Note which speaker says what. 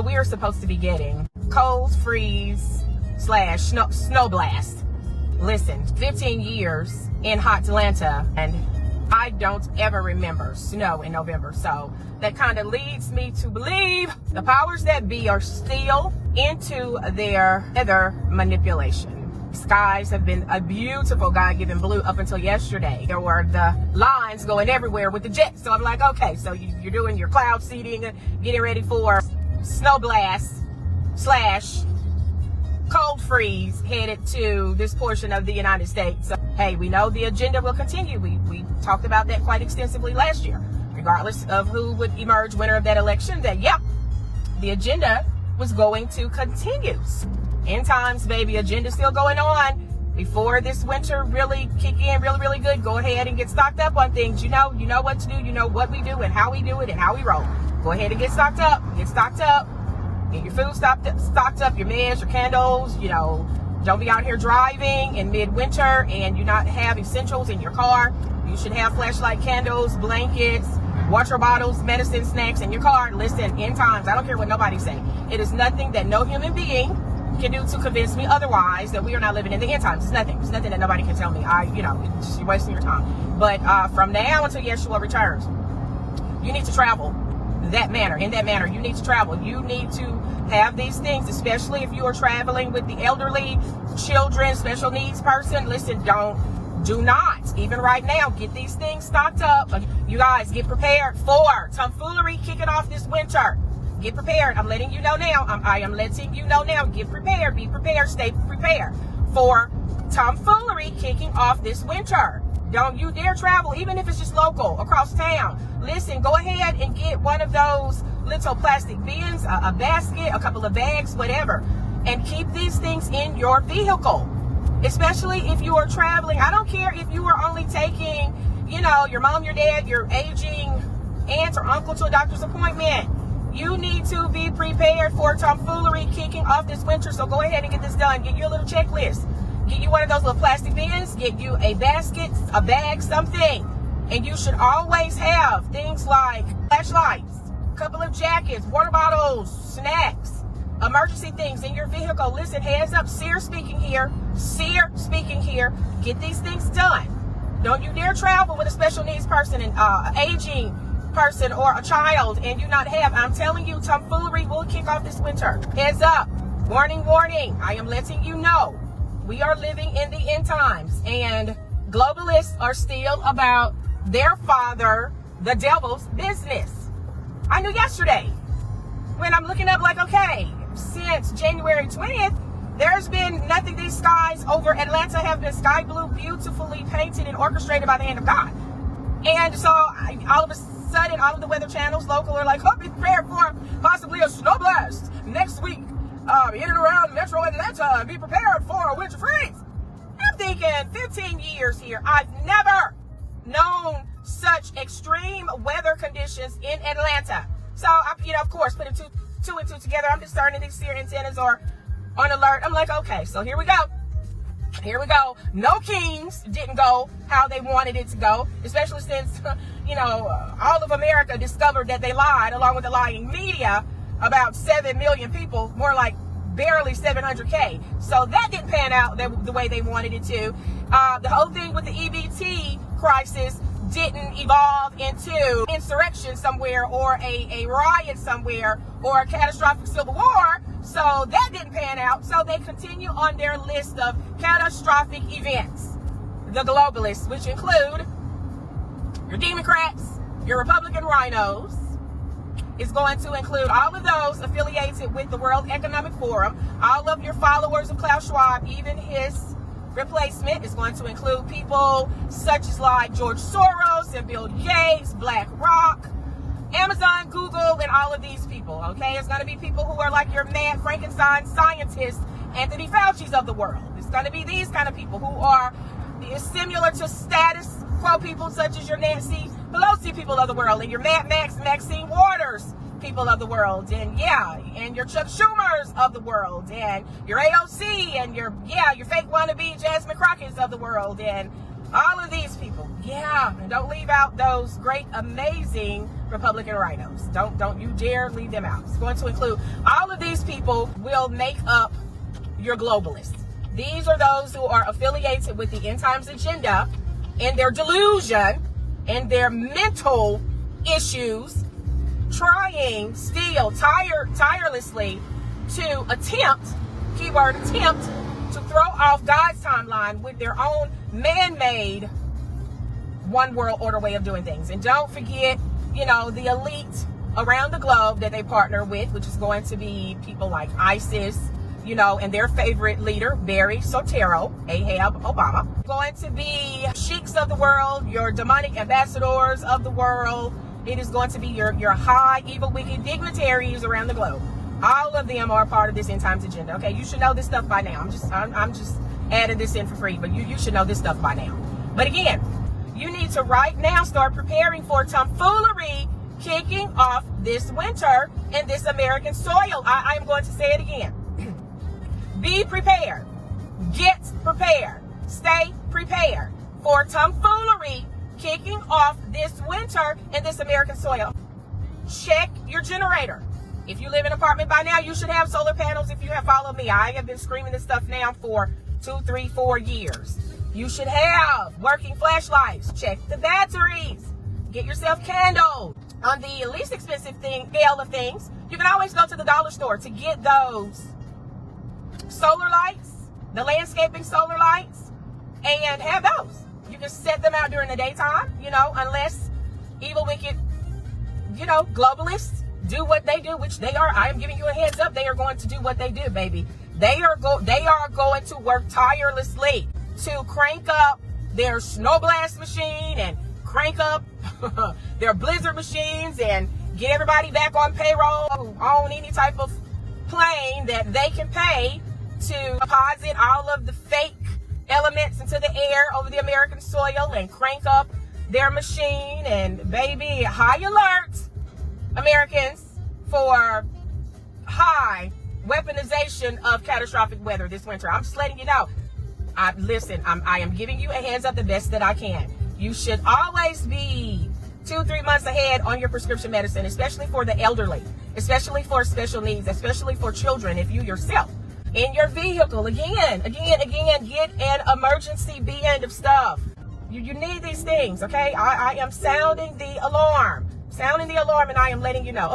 Speaker 1: We are supposed to be getting cold freeze / snow blast. Listen, 15 years in hot Atlanta, and I don't ever remember snow in November. So that kind of leads me to believe the powers that be are still into their weather manipulation. Skies have been a beautiful God-given blue up until yesterday. There were the lines going everywhere with the jets. So I'm like, okay, so you're doing your cloud seeding, getting ready for snow blast / cold freeze headed to this portion of the United States. So, hey, we know the agenda will continue. We talked about that quite extensively last year, regardless of who would emerge winner of that election, that, yeah, the agenda was going to continue. End times, baby, agenda still going on. Before this winter really kick in really good, go ahead and get stocked up on things. You know what to do. You know what we do and how we do it and how we roll. Go ahead and get stocked up. Get your food stocked up, your meds, your candles. Don't be out here driving in midwinter and you not have essentials in your car. You should have flashlight, candles, blankets, water bottles, medicine, snacks in your car. Listen, end times, I don't care what nobody's saying. It is nothing that no human being can do to convince me otherwise that we are not living in the end times. It's nothing that nobody can tell me. It's just, you're wasting your time. But from now until Yeshua returns, you need to travel in that manner. You need to travel. You need to have these things, especially if you are traveling with the elderly, children, special needs person. Listen, do not, even right now, get these things stocked up. You guys, get prepared for tomfoolery kicking off this winter. Get prepared. I'm letting you know now. I am letting you know now. Get prepared. Be prepared. Stay prepared for tomfoolery kicking off this winter. Don't you dare travel, even if it's just local, across town. Listen, go ahead and get one of those little plastic bins, a basket, a couple of bags, whatever, and keep these things in your vehicle, especially if you are traveling. I don't care if you are only taking, your mom, your dad, your aging aunt or uncle to a doctor's appointment. You need to be prepared for tomfoolery kicking off this winter. So go ahead and get this done. Get you a little checklist. Get you one of those little plastic bins. Get you a basket, a bag, something. And you should always have things like flashlights, a couple of jackets, water bottles, snacks, emergency things in your vehicle. Listen, heads up, Seer speaking here. Get these things done. Don't you dare travel with a special needs person, and aging person, or a child, and you not have. I'm telling you, tomfoolery will kick off this winter. Heads up. Warning. I am letting you know. We are living in the end times, and globalists are still about their father, the devil's business. I knew yesterday when I'm looking up, like, okay, since January 20th, there's been nothing. These skies over Atlanta have been sky blue, beautifully painted and orchestrated by the hand of God. And so all of a sudden, all of the weather channels, local, are like, be prepared for possibly a snow blast next week in and around Metro Atlanta, and be prepared for a winter freeze. I'm thinking 15 years here, I've never known such extreme weather conditions in Atlanta. So, of course, putting two and two together, I'm discerning these Seer antennas are on alert. I'm like, okay, so here we go. No Kings didn't go how they wanted it to go, especially since, all of America discovered that they lied, along with the lying media, about 7 million people, more like barely 700K. So that didn't pan out the way they wanted it to. The whole thing with the EBT crisis didn't evolve into insurrection somewhere, or a riot somewhere, or a catastrophic civil war. So that didn't pan out. So they continue on their list of catastrophic events. The globalists, which include your Democrats, your Republican rhinos, is going to include all of those affiliated with the World Economic Forum, all of your followers of Klaus Schwab, even his replacement is going to include people such as like George Soros and Bill Gates, BlackRock, Amazon, Google, and all of these people, okay? It's going to be people who are like your mad Frankenstein scientists, Anthony Fauci's of the world. It's going to be these kind of people who are similar to status quo people such as your Nancy Pelosi people of the world, and your Mad Max, Maxine Waters people of the world, and your Chuck Schumers of the world, and your AOC, and your fake wannabe Jasmine Crockett's of the world, and All of these people. Yeah, and don't leave out those great, amazing Republican rhinos. Don't you dare leave them out. It's going to include all of these people will make up your globalists. These are those who are affiliated with the end times agenda and their delusion and their mental issues, trying still tirelessly to attempt, keyword attempt, to throw off God's timeline with their own man-made one world order way of doing things. And don't forget, the elite around the globe that they partner with, which is going to be people like ISIS, and their favorite leader, Barry Soetoro, Ahab Obama. Going to be sheiks of the world, your demonic ambassadors of the world. It is going to be your high, evil, wicked dignitaries around the globe. All of them are part of this end times agenda. Okay, you should know this stuff by now. I'm just adding this in for free, but you should know this stuff by now. But again, you need to right now start preparing for tomfoolery kicking off this winter in this American soil. I am going to say it again. Be prepared. Get prepared. Stay prepared for tomfoolery kicking off this winter in this American soil. Check your generator. If you live in an apartment by now, you should have solar panels. If you have followed me, I have been screaming this stuff now for 2, 3, 4 years. You should have working flashlights. Check the batteries. Get yourself candles. On the least expensive scale of things, you can always go to the dollar store to get those solar lights, the landscaping solar lights, and have those. You can set them out during the daytime, unless evil, wicked, globalists do what they do, which they are. I am giving you a heads up. They are going to do what they do, baby. They are going to work tirelessly to crank up their snow blast machine and crank up their blizzard machines and get everybody back on payroll who own any type of plane that they can pay to deposit all of the fake elements into the air over the American soil and crank up their machine. And baby, high alert, Americans, for high weaponization of catastrophic weather this winter. I'm just letting you know. Listen, I am giving you a heads up the best that I can. You should always be 2-3 months ahead on your prescription medicine, especially for the elderly, especially for special needs, especially for children. If you yourself in your vehicle, again, get an emergency bin of stuff. You need these things, okay? I am sounding the alarm, and I am letting you know.